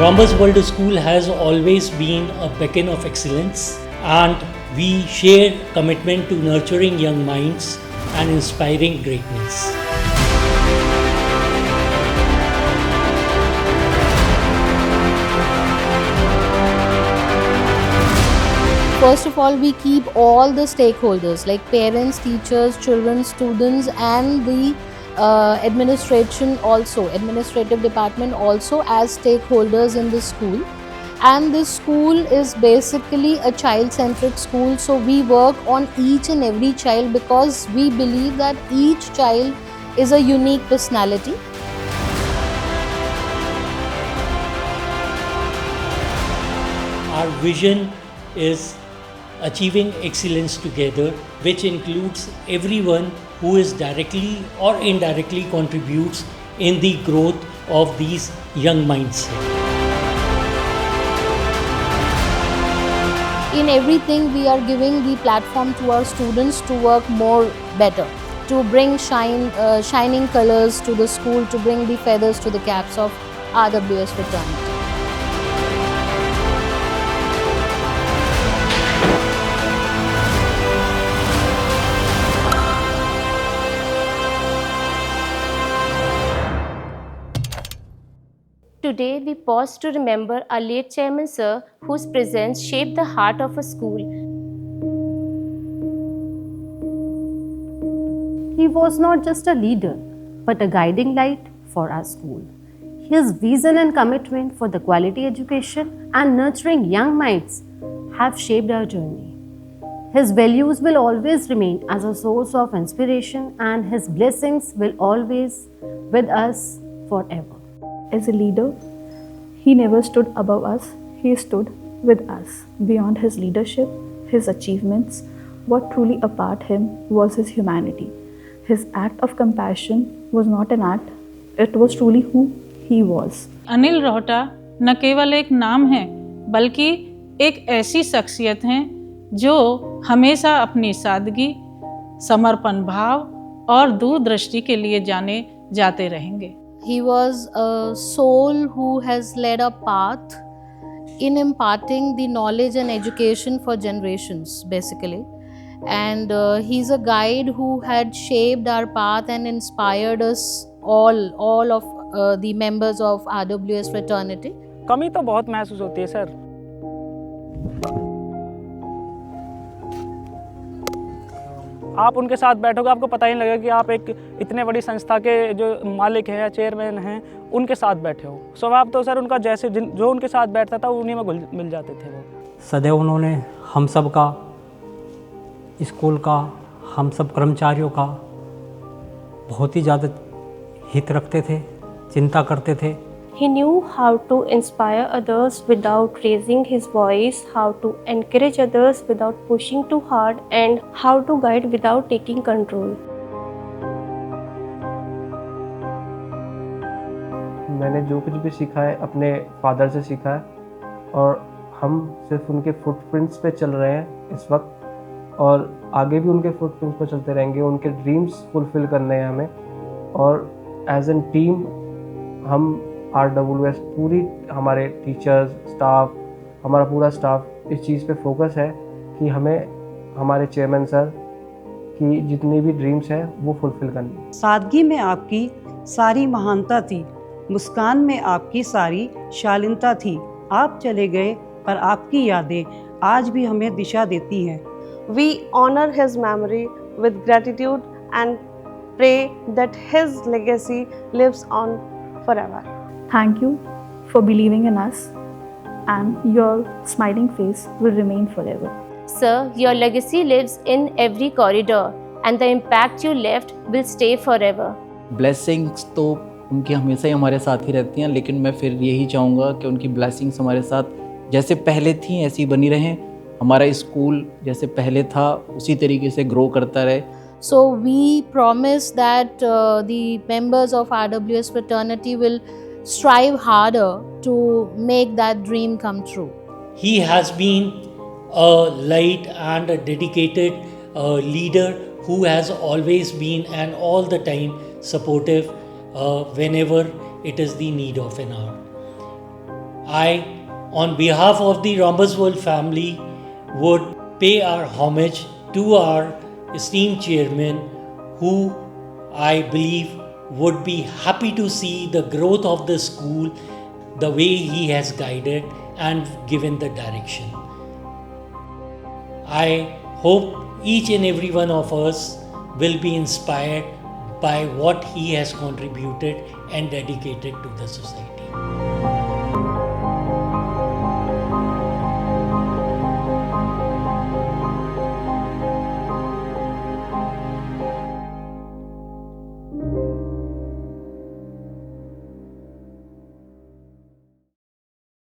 Rhombus World School has always been a beacon of excellence, and we share commitment to nurturing young minds and inspiring greatness. First of all, we keep all the stakeholders like parents, teachers, children, students, and the administrative department also as stakeholders in the school. And this school is basically a child-centric school, so we work on each and every child because we believe that each child is a unique personality. Our vision is achieving excellence together, which includes everyone who is directly or indirectly contributes in the growth of these young minds. In everything, we are giving the platform to our students to work more better, to bring shining colors to the school, to bring the feathers to the caps of RWS fraternity. Today, we pause to remember our late chairman sir, whose presence shaped the heart of a school. He was not just a leader, but a guiding light for our school. His vision and commitment for the quality education and nurturing young minds have shaped our journey. His values will always remain as a source of inspiration, and his blessings will always with us forever. As a leader, he never stood above us, he stood with us. Beyond his leadership, his achievements, what truly apart him was his humanity. His act of compassion was not an act, it was truly who he was. Anil Rohta न केवल एक नाम है, बल्कि एक ऐसी शख्सियत हैं जो हमेशा अपनी सादगी, समर्पण भाव और दूरदृष्टि के लिए जाने जाते रहेंगे. He was a soul who has led a path in imparting the knowledge and education for generations, basically. And he's a guide who had shaped our path and inspired us all of the members of RWS fraternity. कमी तो बहुत महसूस होती है sir. आप उनके साथ बैठोगे, आपको पता ही नहीं लगेगा कि आप एक इतने बड़ी संस्था के जो मालिक हैं या चेयरमैन हैं उनके साथ बैठे हो. स्वभाव तो सर उनका जैसे जो उनके साथ बैठता था उन्हीं में घुल मिल जाते थे वो. सदैव उन्होंने हम सब का, स्कूल का, हम सब कर्मचारियों का बहुत ही ज़्यादा हित रखते थे, चिंता करते थे. He knew how to inspire others without raising his voice, how to encourage others without pushing too hard, and how to guide without taking control. मैंने जो कुछ भी सीखा है अपने फादर से सीखा है, और हम सिर्फ उनके फुटप्रिंट्स पे चल रहे हैं इस वक्त, और आगे भी उनके फुटप्रिंट्स पे चलते रहेंगे. उनके ड्रीम्स फुलफिल करने हैं हमें, और एज एन टीम हम RWS पूरी, हमारे टीचर्स, स्टाफ, हमारा पूरा स्टाफ इस चीज़ पे फोकस है कि हमें हमारे चेयरमैन सर की जितनी भी ड्रीम्स हैं वो फुलफिल करनी. सादगी में आपकी सारी महानता थी, मुस्कान में आपकी सारी शालीनता थी. आप चले गए पर आपकी यादें आज भी हमें दिशा देती हैं. We honor his memory with gratitude and pray that his legacy lives on forever. Thank you for believing in us, and your smiling face will remain forever. Sir, your legacy lives in every corridor, and the impact you left will stay forever. Blessings तो उनकी हमेशा ही हमारे साथ ही रहती हैं, लेकिन मैं फिर यही चाहूँगा कि उनकी ब्लेसिंग्स हमारे साथ जैसे पहले थी ऐसी बनी रहें. हमारा स्कूल जैसे पहले था उसी तरीके से ग्रो करता रहे. So we promise that the members of RWS fraternity will strive harder to make that dream come true. He has been a light and a dedicated leader who has always been and all the time supportive whenever it is the need of an hour. I, on behalf of the Romberswold family, would pay our homage to our esteemed chairman, who I believe would be happy to see the growth of the school the way he has guided and given the direction. I hope each and every one of us will be inspired by what he has contributed and dedicated to the society.